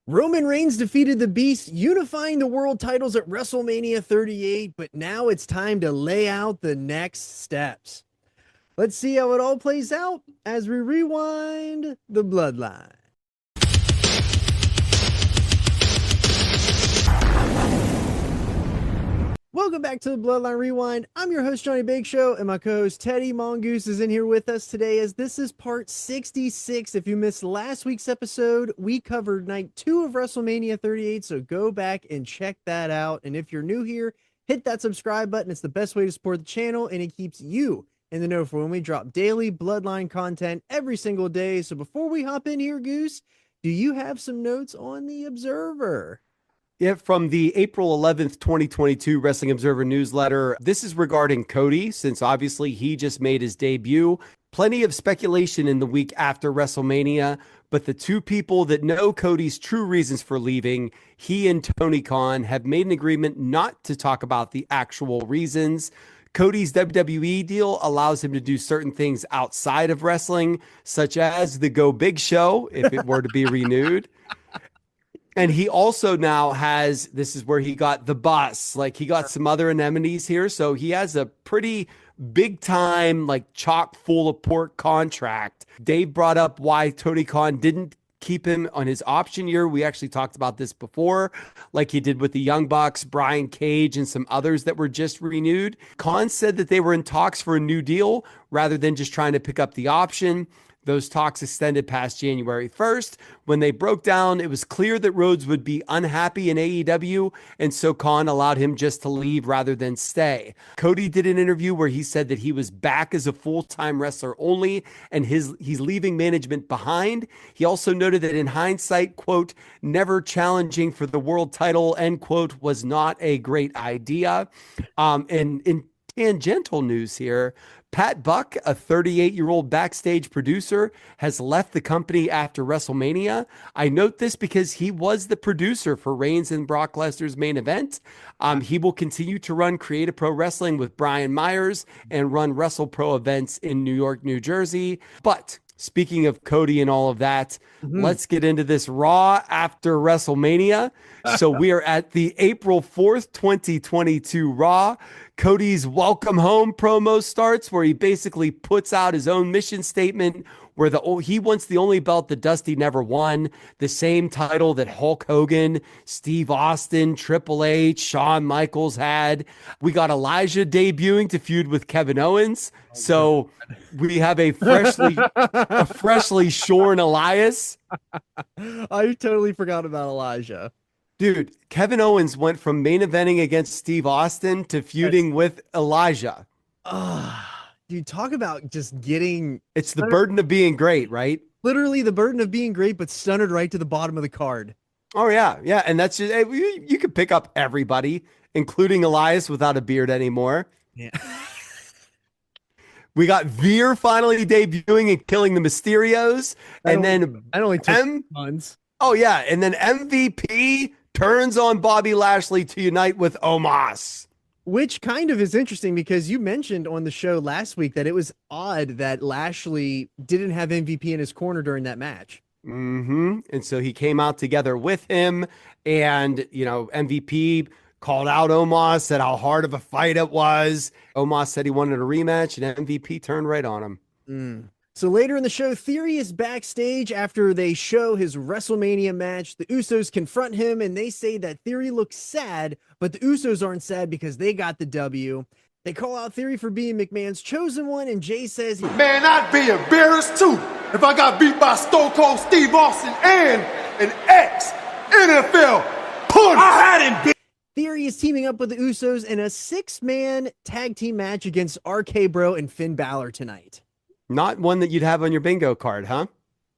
Roman Reigns defeated the Beast, unifying the world titles at WrestleMania 38, but now it's time to lay out the next steps. Let's see how it all plays out as we rewind the bloodline. Welcome back to the Bloodline Rewind. I'm your host, Johnny Bakeshow, and my co-host, Teddy Mongoose, is in here with us today as this is part 66. If you missed last week's episode, we covered night 2 of WrestleMania 38, so go back and check that out. And if you're new here, hit that subscribe button. It's the best way to support the channel, and it keeps you in the know for when we drop daily Bloodline content every single day. So before we hop in here, Goose, do you have some notes on the Observer? Yeah, from the April 11th, 2022 Wrestling Observer newsletter. This is regarding Cody, since obviously he just made his debut. Plenty of speculation in the week after WrestleMania, but the two people that know Cody's true reasons for leaving, he and Tony Khan, have made an agreement not to talk about the actual reasons. Cody's WWE deal allows him to do certain things outside of wrestling, such as the Go Big Show, if it were to be renewed. And he also now has, this is where he got the bus, like he got some other anemones here. So he has a pretty big time, like chock full of pork contract. Dave brought up why Tony Khan didn't keep him on his option year. We actually talked about this before, like he did with the Young Bucks, Brian Cage, and some others that were just renewed. Khan said that they were in talks for a new deal rather than just trying to pick up the option. Those talks extended past January 1st. When they broke down, it was clear that Rhodes would be unhappy in AEW, and so Khan allowed him just to leave rather than stay. Cody did an interview where he said that he was back as a full-time wrestler only, and he's leaving management behind. He also noted that in hindsight, quote, never challenging for the world title, end quote, was not a great idea. And in tangential news here, Pat Buck, a 38-year-old backstage producer, has left the company after WrestleMania. I note this because he was the producer for Reigns and Brock Lesnar's main event. He will continue to run Creative Pro Wrestling with Brian Myers and run WrestlePro events in New York, New Jersey. But speaking of Cody and all of that, let's get into this Raw after WrestleMania. So we are at the April 4th, 2022 Raw. Cody's welcome home promo starts where he basically puts out his own mission statement where he wants the only belt that Dusty never won, the same title that Hulk Hogan, Steve Austin, Triple H, Shawn Michaels had. We got Elijah debuting to feud with Kevin Owens. So we have a freshly shorn Elias. I totally forgot about Elijah. Dude, Kevin Owens went from main eventing against Steve Austin to feuding with Elijah. Dude, talk about just getting... It's the burden of being great, right? Literally the burden of being great, but stunted right to the bottom of the card. Oh, yeah. Yeah. And that's just, you could pick up everybody, including Elias without a beard anymore. Yeah. We got Veer finally debuting and killing the Mysterios. That only took months. Oh, yeah. And then MVP turns on Bobby Lashley to unite with Omos. Which kind of is interesting because you mentioned on the show last week that it was odd that Lashley didn't have MVP in his corner during that match. And so he came out together with him, and, you know, MVP called out Omos, said how hard of a fight it was. Omos said he wanted a rematch, and MVP turned right on him. So later in the show, Theory is backstage after they show his WrestleMania match. The Usos confront him and they say that Theory looks sad, but the Usos aren't sad because they got the W. They call out Theory for being McMahon's chosen one, and Jay says, man, I'd be embarrassed too if I got beat by Stone Cold Steve Austin and an ex-NFL punch. I had him beat. Theory is teaming up with the Usos in a 6-man tag team match against RKBro and Finn Balor tonight. Not one that you'd have on your bingo card, huh?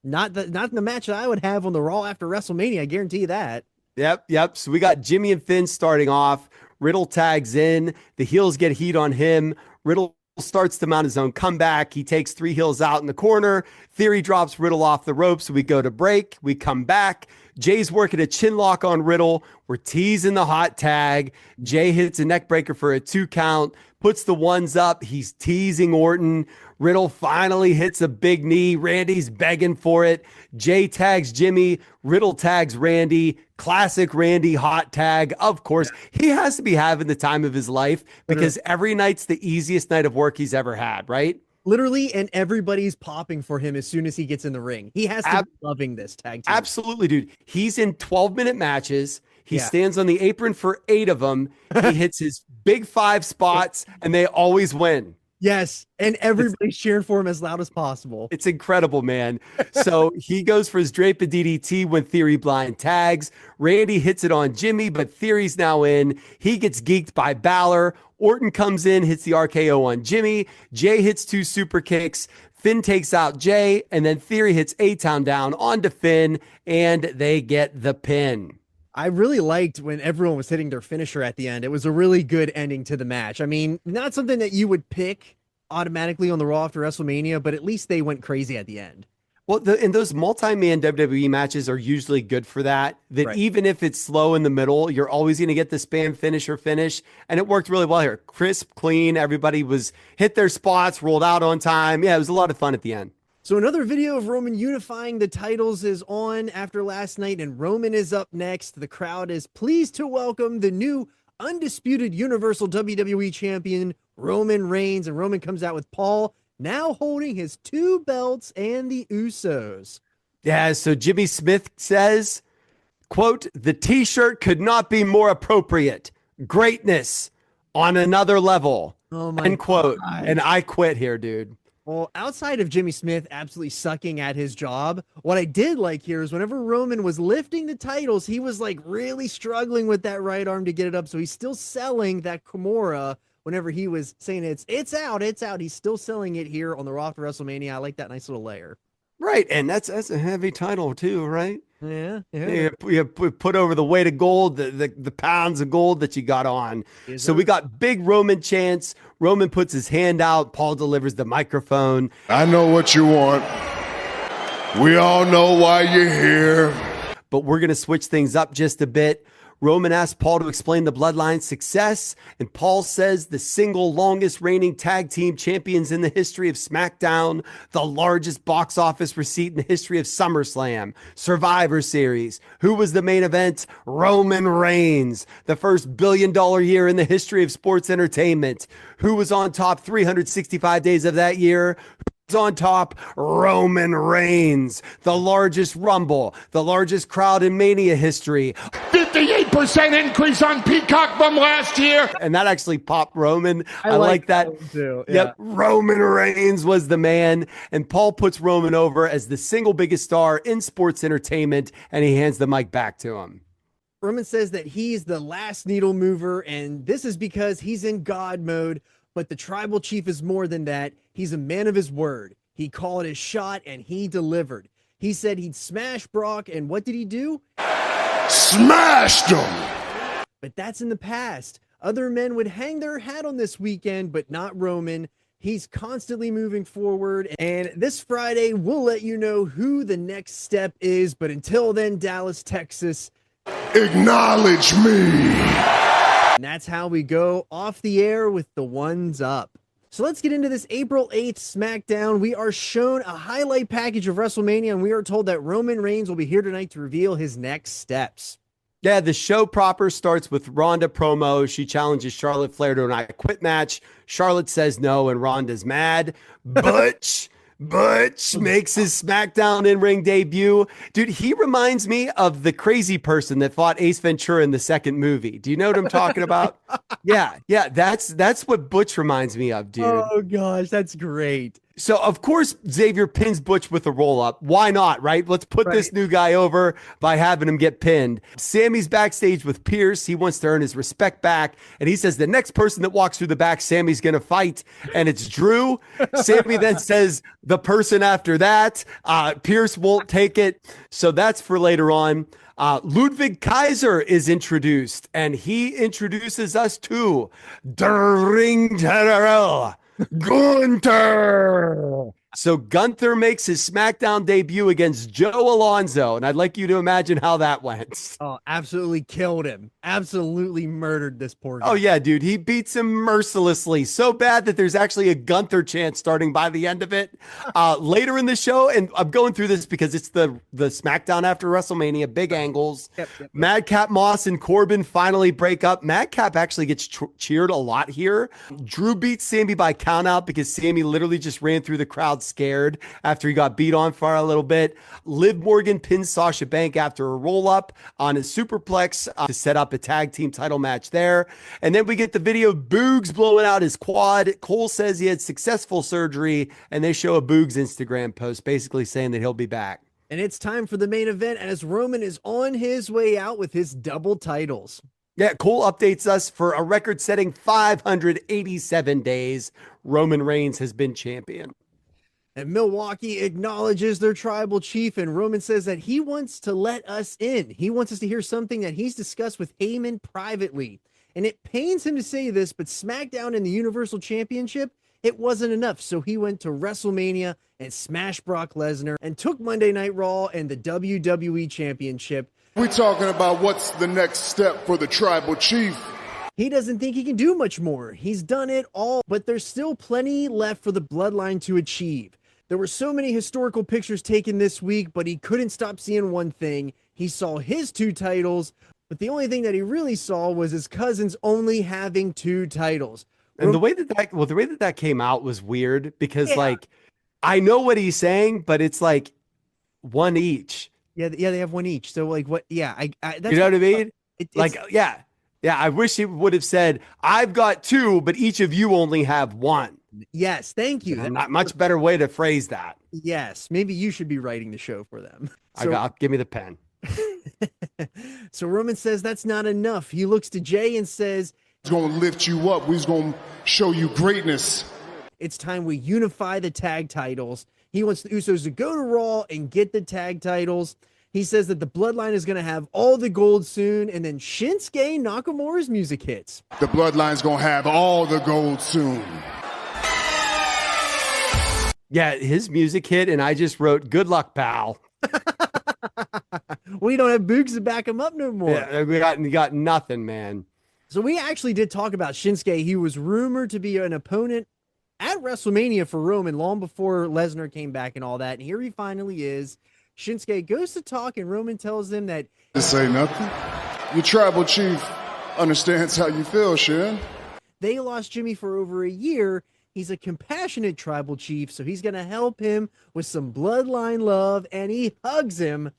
Not the match that I would have on the Raw after WrestleMania. I guarantee you that. Yep. So we got Jimmy and Finn starting off. Riddle tags in. The heels get heat on him. Riddle starts to mount his own comeback. He takes 3 heels out in the corner. Theory drops Riddle off the ropes. So we go to break. We come back. Jay's working a chin lock on Riddle. We're teasing the hot tag. Jay hits a neck breaker for a 2 count, puts the ones up. He's teasing Orton. Riddle finally hits a big knee. Randy's begging for it. Jay tags Jimmy. Riddle tags Randy. Classic Randy hot tag. Of course, he has to be having the time of his life because every night's the easiest night of work he's ever had, right? Literally, and everybody's popping for him as soon as he gets in the ring. He has to be loving this tag team. Absolutely, dude. He's in 12-minute matches. He stands on the apron for 8 of them. He hits his big 5 spots, and they always win. Yes, and everybody's cheering for him as loud as possible. It's incredible, man. So he goes for his drape and DDT when Theory blind tags. Randy hits it on Jimmy, but Theory's now in. He gets geeked by Balor. Orton comes in, hits the RKO on Jimmy. Jay hits 2 super kicks. Finn takes out Jay, and then Theory hits A-Town down onto Finn, and they get the pin. I really liked when everyone was hitting their finisher at the end. It was a really good ending to the match. I mean, not something that you would pick automatically on the Raw after WrestleMania, but at least they went crazy at the end. Well, and those multi-man WWE matches are usually good for that. Even if it's slow in the middle, you're always going to get the spam finisher finish. And it worked really well here. Crisp, clean. Everybody was hit their spots, rolled out on time. Yeah, it was a lot of fun at the end. So another video of Roman unifying the titles is on after last night, and Roman is up next. The crowd is pleased to welcome the new Undisputed Universal WWE Champion, Roman Reigns, and Roman comes out with Paul, now holding his 2 belts and the Usos. Yeah, so Jimmy Smith says, quote, "The t-shirt could not be more appropriate. Greatness on another level." Oh my end quote. God. And I quit here, dude. Well, outside of Jimmy Smith absolutely sucking at his job, what I did like here is whenever Roman was lifting the titles, he was like really struggling with that right arm to get it up. So he's still selling that Kimura whenever he was saying it's out. He's still selling it here on the Raw after WrestleMania. I like that nice little layer. Right. And that's a heavy title too, right? Yeah. You put over the weight of gold, the pounds of gold that you got on. So we got big Roman chants. Roman puts his hand out. Paul delivers the microphone. I know what you want. We all know why you're here. But we're going to switch things up just a bit. Roman asks Paul to explain the Bloodline's success, and Paul says the single longest reigning tag team champions in the history of SmackDown, the largest box office receipt in the history of SummerSlam, Survivor Series. Who was the main event? Roman Reigns, the first billion-dollar year in the history of sports entertainment. Who was on top 365 days of that year? On top, Roman Reigns, the largest Rumble, the largest crowd in Mania history. 58% increase on Peacock from last year. And that actually popped Roman. I like that too. Yeah. Yep, Roman Reigns was the man. And Paul puts Roman over as the single biggest star in sports entertainment, and he hands the mic back to him. Roman says that he's the last needle mover, and this is because he's in God mode. But the tribal chief is more than that. He's a man of his word. He called his shot and he delivered. He said he'd smash Brock, and what did he do? Smashed him! But that's in the past. Other men would hang their hat on this weekend, but not Roman. He's constantly moving forward, and this Friday, we'll let you know who the next step is. But until then, Dallas, Texas, Acknowledge me! and that's how we go off the air with the ones up. So let's get into this April 8th SmackDown. We are shown a highlight package of WrestleMania, and we are told that Roman Reigns will be here tonight to reveal his next steps. Yeah, the show proper starts with Ronda promo. She challenges Charlotte Flair to an I Quit match. Charlotte says no, and Ronda's mad. Butch makes his SmackDown in-ring debut. Dude, he reminds me of the crazy person that fought Ace Ventura in the second movie. Do you know what I'm talking about? Yeah, that's what Butch reminds me of, dude. Oh gosh, that's great. So, of course, Xavier pins Butch with a roll-up. Why not, right? Let's put this new guy over by having him get pinned. Sammy's backstage with Pierce. He wants to earn his respect back, and he says the next person that walks through the back, Sammy's going to fight, and it's Drew. Sammy then says the person after that. Pierce won't take it, so that's for later on. Ludwig Kaiser is introduced, and he introduces us to Der Ring General, Gunther. So Gunther makes his SmackDown debut against Joe Alonzo, and I'd like you to imagine how that went. Oh, absolutely killed him. Absolutely murdered this poor guy. Oh yeah, dude, he beats him mercilessly, so bad that there's actually a Gunther chant starting by the end of it. Later in the show, and I'm going through this because it's the SmackDown after WrestleMania, big angles. Yep. Madcap Moss and Corbin finally break up. Madcap actually gets cheered a lot here. Drew beats Sammy by countout because Sammy literally just ran through the crowd scared after he got beat on for a little bit. Liv Morgan pins Sasha Banks after a roll-up on a superplex to set up a tag team title match there. And then we get the video of Boogs blowing out his quad. Cole says he had successful surgery, and they show a Boogs Instagram post basically saying that he'll be back. And it's time for the main event as Roman is on his way out with his double titles. Yeah, Cole updates us for a record-setting 587 days. Roman Reigns has been champion. And Milwaukee acknowledges their tribal chief, and Roman says that he wants to let us in. He wants us to hear something that he's discussed with Heyman privately. And it pains him to say this, but SmackDown and the Universal Championship, it wasn't enough. So he went to WrestleMania and smashed Brock Lesnar and took Monday Night Raw and the WWE Championship. We're talking about what's the next step for the tribal chief. He doesn't think he can do much more. He's done it all, but there's still plenty left for the bloodline to achieve. There were so many historical pictures taken this week, but he couldn't stop seeing one thing. He saw his 2 titles, but the only thing that he really saw was his cousins only having 2 titles. And the way that came out was weird because like, I know what he's saying, but it's like one each. Yeah, they have 1 each. So like what? Yeah, that's, you know what I mean? Yeah. I wish he would have said, "I've got 2, but each of you only have 1." Yes, thank you. Not much better way to phrase that. Yes, maybe you should be writing the show for them. So, give me the pen. So Roman says that's not enough. He looks to Jay and says, He's going to lift you up. He's going to show you greatness. it's time we unify the tag titles. He wants the Usos to go to Raw and get the tag titles. He says that the Bloodline is going to have all the gold soon, and then Shinsuke Nakamura's music hits. The Bloodline's going to have all the gold soon. Yeah, his music hit, and I just wrote, "Good luck, pal." We don't have Boogs to back him up no more. Yeah, we got nothing, man. So we actually did talk about Shinsuke. He was rumored to be an opponent at WrestleMania for Roman long before Lesnar came back and all that. And here he finally is. Shinsuke goes to talk, and Roman tells him that This ain't nothing. Your tribal chief understands how you feel, Shin. they lost Jimmy for over a year. He's a compassionate tribal chief, so he's going to help him with some bloodline love, and he hugs him.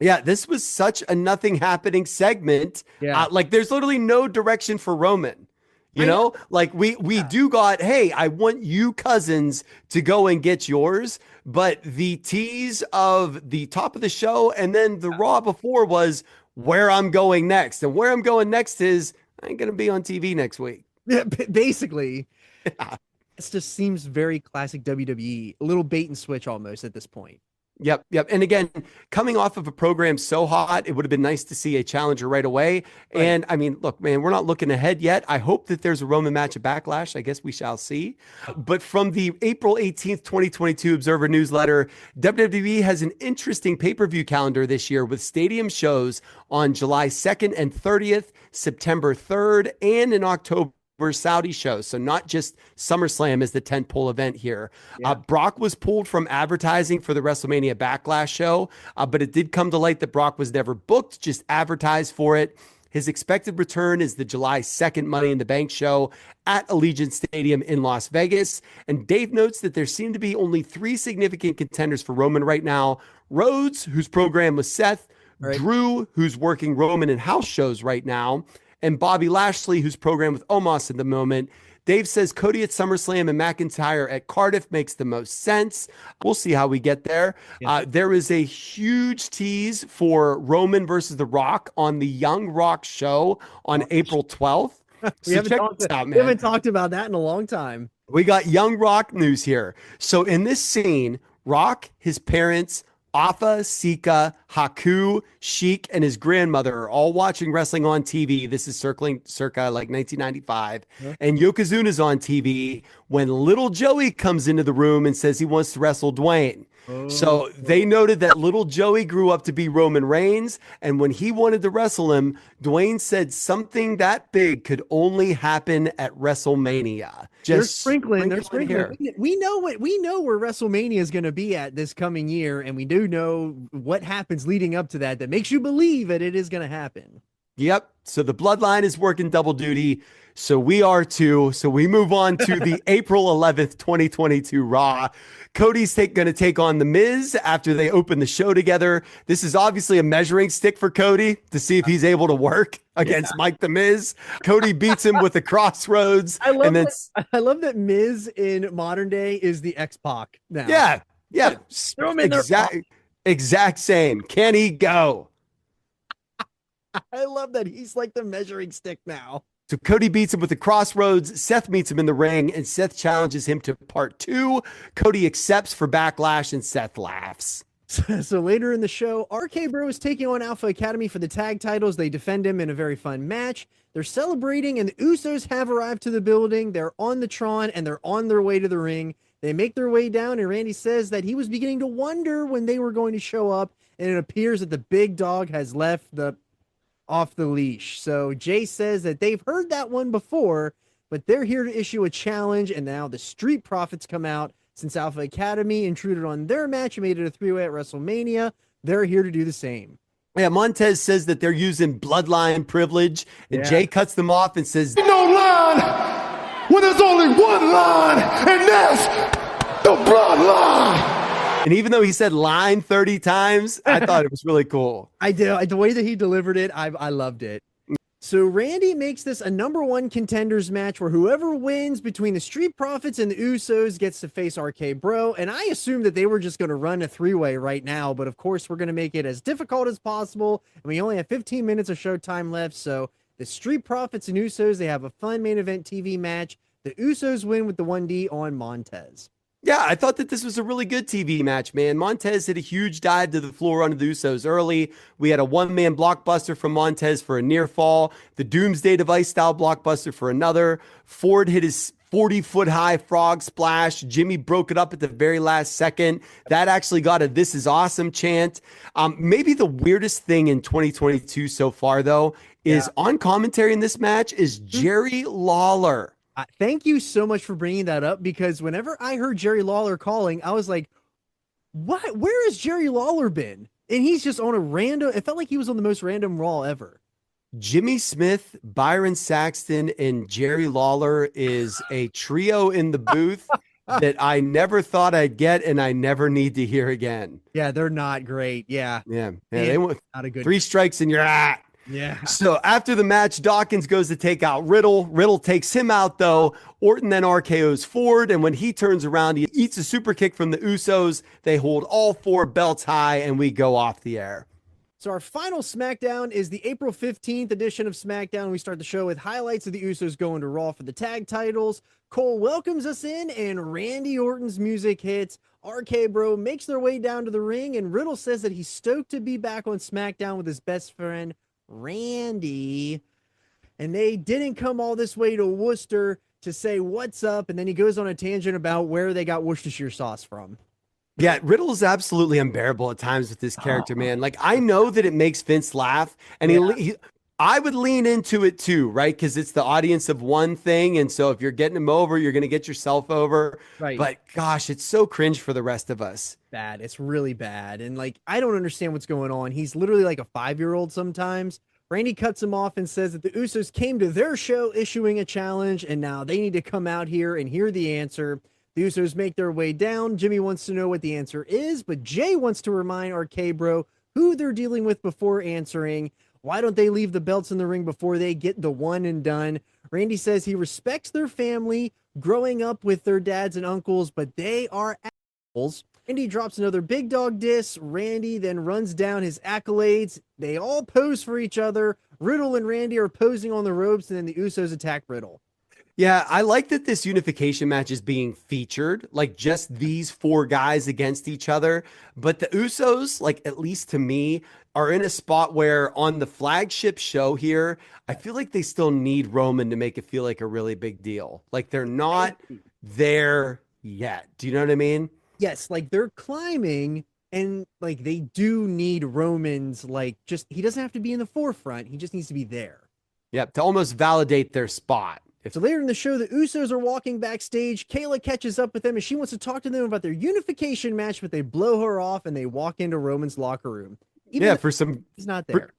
Yeah, this was such a nothing happening segment. Yeah. Like there's literally no direction for Roman. You know, like we do got, hey, I want you cousins to go and get yours. But the tease of the top of the show and then the Raw before was where I'm going next. And where I'm going next is I ain't going to be on TV next week. Yeah, basically. Yeah. It just seems very classic WWE, a little bait and switch almost at this point. Yep. And again, coming off of a program so hot, it would have been nice to see a challenger right away. Right. And I mean, look, man, we're not looking ahead yet. I hope that there's a Roman match at Backlash. I guess we shall see. But from the April 18th, 2022 Observer newsletter, WWE has an interesting pay-per-view calendar this year with stadium shows on July 2nd and 30th, September 3rd, and in October. Saudi shows, so not just SummerSlam is the tentpole event here. Yeah. Brock was pulled from advertising for the WrestleMania Backlash show, but it did come to light that Brock was never booked, just advertised for it. His expected return is the July 2nd Money in the Bank show at Allegiant Stadium in Las Vegas. And Dave notes that there seem to be only 3 significant contenders for Roman right now. Rhodes, whose program was Seth, right. Drew, who's working Roman in house shows right now, and Bobby Lashley, who's programmed with Omos at the moment. Dave says Cody at SummerSlam and McIntyre at Cardiff makes the most sense. We'll see how we get there. Yeah. There is a huge tease for Roman versus The Rock on the Young Rock show on April 12th. We haven't talked about that in a long time. We got Young Rock news here. So in this scene, Rock, his parents, Afa, Sika, Haku, Sheik, and his grandmother are all watching wrestling on TV. This is circa like 1995. And Yokozuna's on TV when little Joey comes into the room and says he wants to wrestle Dwayne. So they noted that little Joey grew up to be Roman Reigns, and when he wanted to wrestle him, Dwayne said something that big could only happen at WrestleMania. They're sprinkling. Here. We know where WrestleMania is going to be at this coming year, and we do know what happens leading up to that makes you believe that it is going to happen. Yep. So the Bloodline is working double duty. So we are too. So we move on to the April 11th, 2022 Raw. Cody's going to take on The Miz after they open the show together. This is obviously a measuring stick for Cody to see if he's able to work against Mike The Miz. Cody beats him with the crossroads. I love that Miz in modern day is the X-Pac now. Yeah. Throw him in exact same. Can he go? I love that he's like the measuring stick now. So Cody beats him with the crossroads. Seth meets him in the ring, and Seth challenges him to part 2. Cody accepts for Backlash, and Seth laughs. So later in the show, RKBro is taking on Alpha Academy for the tag titles. They defend him in a very fun match. They're celebrating, and the Usos have arrived to the building. They're on the Tron, and they're on their way to the ring. They make their way down, and Randy says that he was beginning to wonder when they were going to show up, and it appears that the big dog has left off the leash. So Jay says that they've heard that one before, but they're here to issue a challenge, and now the Street Profits come out. Since Alpha Academy intruded on their match and made it a 3-way at WrestleMania, they're here to do the same. Yeah, Montez says that they're using bloodline privilege, and Jay cuts them off and says, No line when there's only one line, and that's the bloodline. And even though he said line 30 times, I thought it was really cool. I did. The way that he delivered it, I loved it. So Randy makes this a #1 contenders match where whoever wins between the Street Profits and the Usos gets to face RK-Bro. And I assumed that they were just going to run a 3-way right now. But of course, we're going to make it as difficult as possible. And we only have 15 minutes of showtime left. So the Street Profits and Usos, they have a fun main event TV match. The Usos win with the 1D on Montez. Yeah, I thought that this was a really good TV match, man. Montez hit a huge dive to the floor under the Usos early. We had a one-man blockbuster from Montez for a near fall. The Doomsday Device style blockbuster for another. Ford hit his 40-foot-high frog splash. Jimmy broke it up at the very last second. That actually got a "This is awesome" chant. Maybe the weirdest thing in 2022 so far, though, is on commentary in this match is Jerry Lawler. Thank you so much for bringing that up, because whenever I heard Jerry Lawler calling, I was like, what? Where has Jerry Lawler been? And he's just on a random, it felt like he was on the most random Raw ever. Jimmy Smith, Byron Saxton, and Jerry Lawler is a trio in the booth that I never thought I'd get and I never need to hear again. Yeah, they're not great. Yeah. They went not a good 3 strikes and you're out. Yeah. So after the match, Dawkins goes to take out Riddle. Riddle takes him out, though. Orton then RKO's Ford, and when he turns around, he eats a super kick from the Usos. They hold all 4 belts high, and we go off the air. So our final SmackDown is the April 15th edition of SmackDown. We start the show with highlights of the Usos going to Raw for the tag titles. Cole welcomes us in, and Randy Orton's music hits. RK-Bro makes their way down to the ring, and Riddle says that he's stoked to be back on SmackDown with his best friend, Randy. And they didn't come all this way to Worcester to say what's up, and then he goes on a tangent about where they got Worcestershire sauce from. Yeah, Riddle is absolutely unbearable at times with this character, man. Like, I know that it makes Vince laugh, and I would lean into it too, right? Because it's the audience of one thing, and so if you're getting him over, you're going to get yourself over. Right. But gosh, it's so cringe for the rest of us. Bad. It's really bad. And like, I don't understand what's going on. He's literally like a 5-year-old sometimes. Randy cuts him off and says that the Usos came to their show issuing a challenge, and now they need to come out here and hear the answer. The Usos make their way down. Jimmy wants to know what the answer is, but Jay wants to remind RK-Bro who they're dealing with before answering. Why don't they leave the belts in the ring before they get the one and done? Randy says he respects their family, growing up with their dads and uncles, but they are assholes. Randy drops another big dog diss. Randy then runs down his accolades. They all pose for each other. Riddle and Randy are posing on the ropes, and then the Usos attack Riddle. Yeah, I like that this unification match is being featured, like just these four guys against each other. But the Usos, like at least to me, are in a spot where on the flagship show here, I feel like they still need Roman to make it feel like a really big deal. Like they're not there yet. Do you know what I mean? Yes, like they're climbing and like they do need Roman's like just he doesn't have to be in the forefront. He just needs to be there. Yep, to almost validate their spot. So later in the show, the Usos are walking backstage. Kayla catches up with them and she wants to talk to them about their unification match, but they blow her off and they walk into Roman's locker room. Yeah, for some he's not there.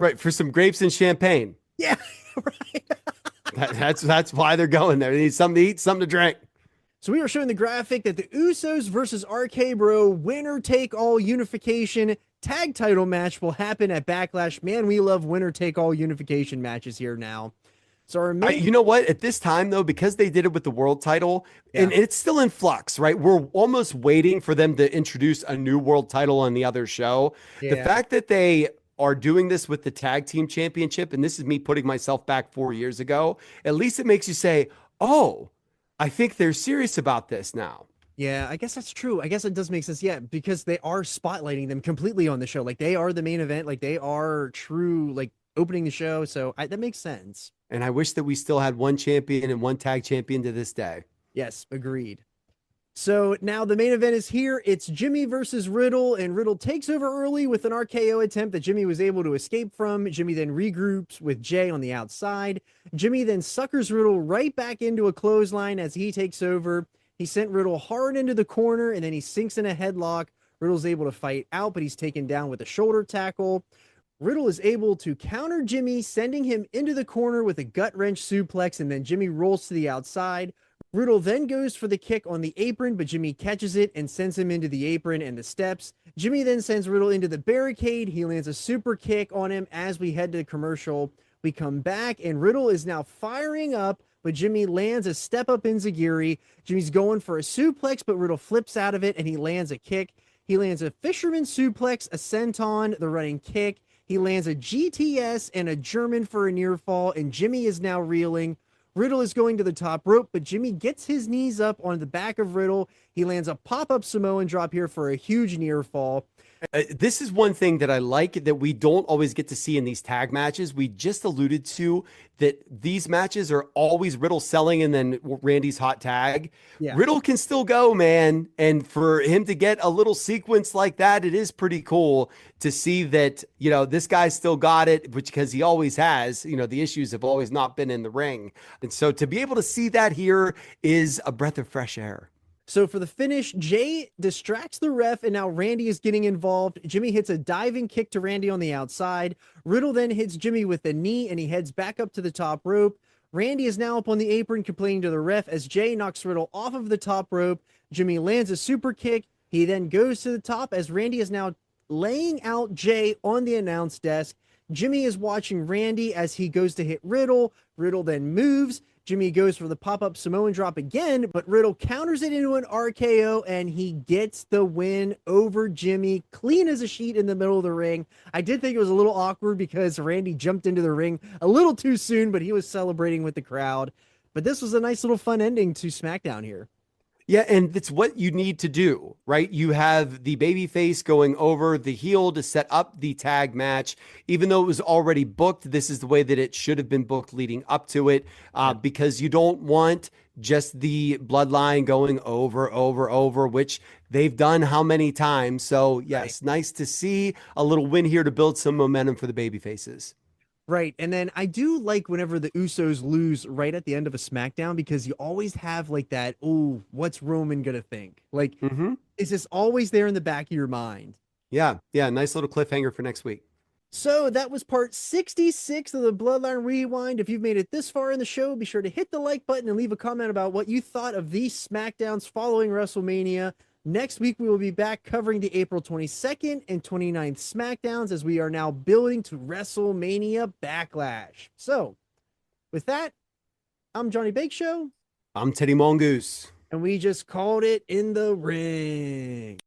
Right, for some grapes and champagne. Yeah, right. That's why they're going there. They need something to eat, something to drink. So we are showing the graphic that the Usos versus RKBro winner take all unification tag title match will happen at Backlash. Man, we love winner take all unification matches here now. So our main... You know what? At this time, though, because they did it with the world title, and it's still in flux, right? We're almost waiting for them to introduce a new world title on the other show. The fact that they are doing this with the tag team championship, and this is me putting myself back 4 years ago, at least it makes you say, oh, I think they're serious about this now. Yeah, I guess that's true. I guess it does make sense. Yeah, because they are spotlighting them completely on the show. Like they are the main event. Like they are true, like opening the show. So that makes sense. And I wish that we still had one champion and one tag champion to this day. Yes, agreed. So now the main event is here. It's Jimmy versus Riddle, and Riddle takes over early with an RKO attempt that Jimmy was able to escape from. Jimmy then regroups with Jay on the outside. Jimmy then suckers Riddle right back into a clothesline as he takes over. He sent Riddle hard into the corner, and then he sinks in a headlock. Riddle's able to fight out, but he's taken down with a shoulder tackle. Riddle is able to counter Jimmy, sending him into the corner with a gut wrench suplex, and then Jimmy rolls to the outside. Riddle then goes for the kick on the apron, but Jimmy catches it and sends him into the apron and the steps. Jimmy then sends Riddle into the barricade. He lands a super kick on him as we head to the commercial. We come back, and Riddle is now firing up, but Jimmy lands a step-up enziguri. Jimmy's going for a suplex, but Riddle flips out of it, and he lands a kick. He lands a fisherman suplex, a senton, the running kick. He lands a GTS and a German for a near fall, and Jimmy is now reeling. Riddle is going to the top rope, but Jimmy gets his knees up on the back of Riddle. He lands a pop-up Samoan drop here for a huge near fall. This is one thing that I like that we don't always get to see in these tag matches. We just alluded to that these matches are always Riddle selling and then Randy's hot tag. Yeah. Riddle can still go, man. And for him to get a little sequence like that, it is pretty cool to see that, you know, this guy's still got it, which because he always has, you know, the issues have always not been in the ring. And so to be able to see that here is a breath of fresh air. So for the finish, Jay distracts the ref, and now Randy is getting involved. Jimmy hits a diving kick to Randy on the outside. Riddle then hits Jimmy with a knee, and he heads back up to the top rope. Randy is now up on the apron complaining to the ref as Jay knocks Riddle off of the top rope. Jimmy lands a super kick. He then goes to the top as Randy is now laying out Jay on the announce desk. Jimmy is watching Randy as he goes to hit Riddle. Riddle then moves. Jimmy goes for the pop-up Samoan drop again, but Riddle counters it into an RKO, and he gets the win over Jimmy, clean as a sheet in the middle of the ring. I did think it was a little awkward because Randy jumped into the ring a little too soon, but he was celebrating with the crowd. But this was a nice little fun ending to SmackDown here. Yeah, and it's what you need to do, right? You have the babyface going over the heel to set up the tag match. Even though it was already booked, this is the way that it should have been booked leading up to it, because you don't want just the bloodline going over, which they've done how many times. So, yes, nice to see a little win here to build some momentum for the babyfaces. Right. And then I do like whenever the Usos lose right at the end of a SmackDown, because you always have like that, oh, what's Roman going to think? Like, it's just always there in the back of your mind. Yeah. Yeah. Nice little cliffhanger for next week. So that was part 66 of the Bloodline Rewind. If you've made it this far in the show, be sure to hit the like button and leave a comment about what you thought of these SmackDowns following WrestleMania. Next week, we will be back covering the April 22nd and 29th SmackDowns as we are now building to WrestleMania Backlash. So, with that, I'm Johnny Bakeshow. I'm Teddy Mongoose. And we just called it in the ring.